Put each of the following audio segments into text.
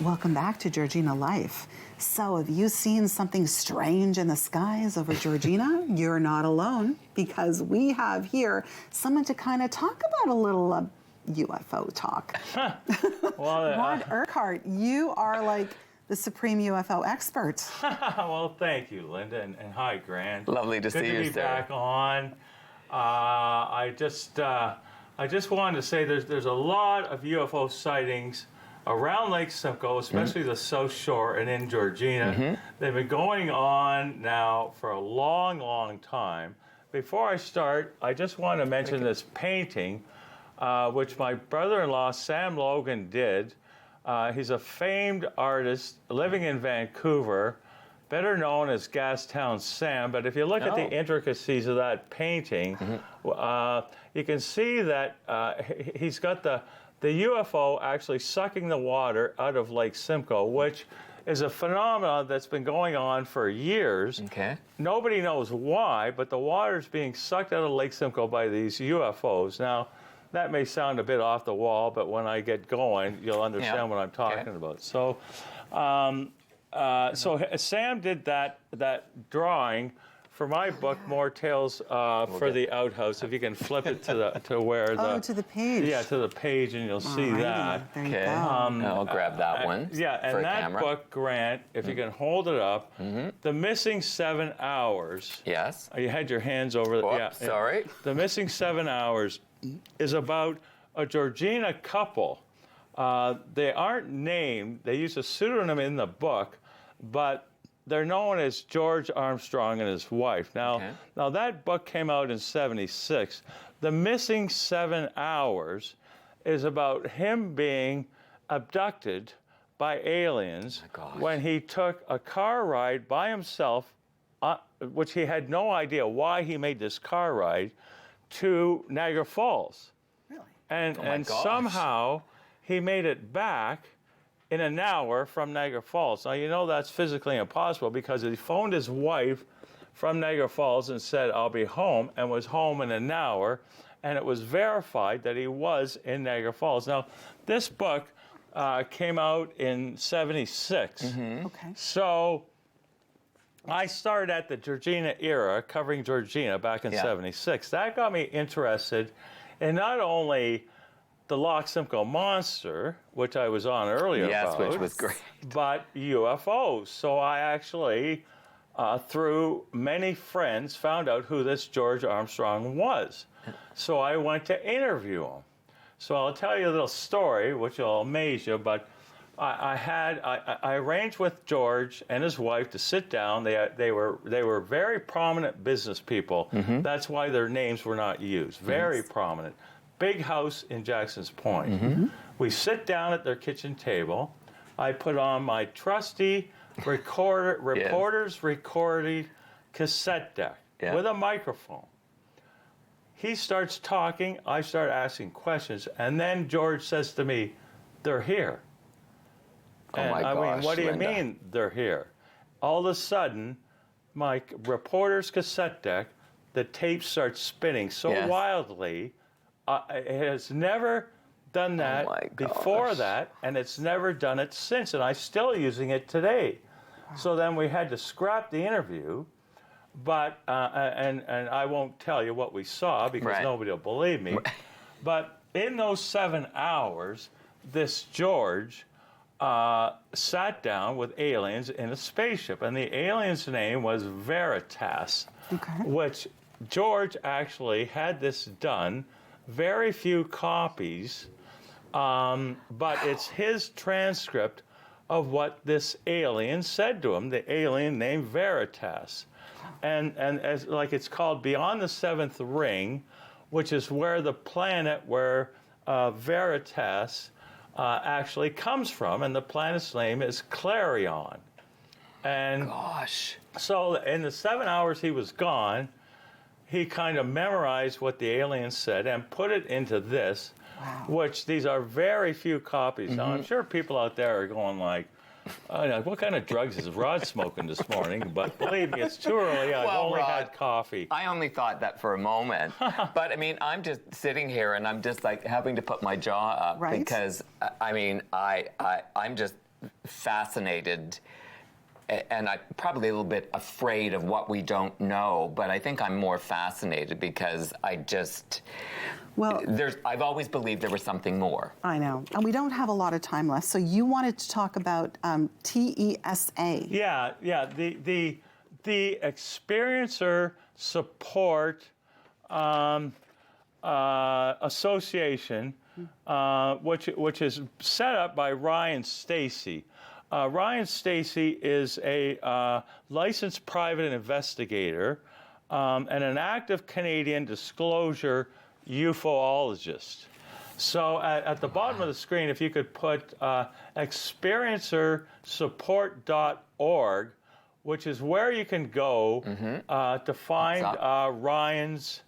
Welcome back to Georgina Life. So, have you seen something strange in the skies over Georgina? You're not alone, because we have here someone to kind of talk about a little UFO talk. Well, Rod Urquhart, you are like the supreme UFO expert. well, thank you, Linda, and hi, Grant. Lovely to see you, Good to be back on. I just wanted to say there's a lot of UFO sightings around Lake Simcoe, especially the South Shore and in Georgina. They've been going on now for a long, long time. Before I start, I just want to mention this painting, which my brother-in-law, Sam Logan, did. He's a famed artist living in Vancouver, better known as Gastown Sam. But if you look at the intricacies of that painting, you can see that he's got the UFO actually sucking the water out of Lake Simcoe, which is a phenomenon that's been going on for years. Okay. Nobody knows why, but the water's being sucked out of Lake Simcoe by these UFOs. Now, that may sound a bit off the wall, but when I get going, you'll understand what I'm talking about. So, Sam did that drawing for my book, More Tales for the Outhouse. If you can flip it to where the to the page. Yeah, to the page, and you'll see that. There you Okay. go. I'll grab that one. Yeah, for and a that camera. book, Grant, if you can hold it up, The Missing 7 Hours. Yes. You had your hands over the. Whoops, sorry. The Missing 7 Hours is about a Georgina couple. They aren't named. They use a pseudonym in the book, but they're known as George Armstrong and his wife. Now that book came out in '76. The Missing 7 Hours is about him being abducted by aliens when he took a car ride by himself, which he had no idea why he made this car ride, to Niagara Falls. Really? And somehow he made it back in an hour from Niagara Falls. Now, you know that's physically impossible because he phoned his wife from Niagara Falls and said, I'll be home, and was home in an hour, and it was verified that he was in Niagara Falls. Now, this book came out in '76. Okay. So I started at the Georgina era, covering Georgina back in '76. That got me interested in not only the Loch Simcoe Monster, which I was on earlier about, which was great, but UFOs. So I actually, through many friends, found out who this George Armstrong was. So I went to interview him. So I'll tell you a little story, which will amaze you, but I arranged with George and his wife to sit down. They were very prominent business people. That's why their names were not used. Very prominent. Big house in Jackson's Point. We sit down at their kitchen table. I put on my trusty reporter's recording cassette deck with a microphone. He starts talking. I start asking questions, and then George says to me, "They're here." And I mean, what do you mean they're here? All of a sudden, my reporter's cassette deck, the tape starts spinning so wildly. It has never done that before that, and it's never done it since, and I'm still using it today. So then we had to scrap the interview, but and I won't tell you what we saw because nobody will believe me. But in those 7 hours, this George sat down with aliens in a spaceship, and the alien's name was Veritas, which George actually had this done. Very few copies, but it's his transcript of what this alien said to him, the alien named Veritas. And as like it's called Beyond the Seventh Ring, which is where the planet where Veritas actually comes from, and the planet's name is Clarion. And so in the 7 hours he was gone, he kind of memorized what the alien said and put it into this, which these are very few copies. Now, I'm sure people out there are going like, what kind of drugs is Rod smoking this morning? But believe me, it's too early. I've only had coffee. I only thought that for a moment. But, I mean, I'm just sitting here and I'm just like having to put my jaw up because, I mean, I'm just fascinated, and I'm probably a little bit afraid of what we don't know, but I think I'm more fascinated because I've always believed there was something more. I know. And we don't have a lot of time left. So you wanted to talk about TESA. Yeah. The Experiencer Support Association, which is set up by Ryan Stacy. Ryan Stacy is a licensed private investigator and an active Canadian disclosure ufologist. So at the bottom of the screen, if you could put experiencersupport.org, which is where you can go to find Ryan's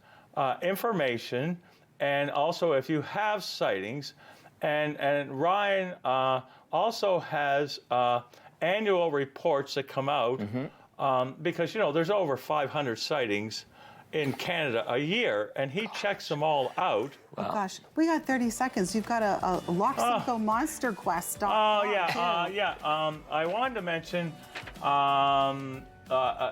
information, and also if you have sightings. And Ryan also has annual reports that come out because, there's over 500 sightings in Canada a year, and he checks them all out. Oh, gosh. We got 30 seconds. You've got a LockSincoMonsterQuest.com. Oh, yeah. I wanted to mention,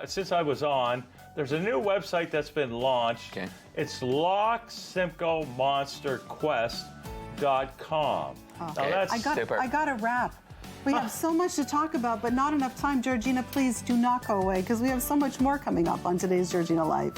since I was on, there's a new website that's been launched. Okay. It's LockSimcoMonsterQuest.com. Oh. Okay. Now that's I got to wrap. We have so much to talk about, but not enough time. Georgina, please do not go away, because we have so much more coming up on today's Georgina Life.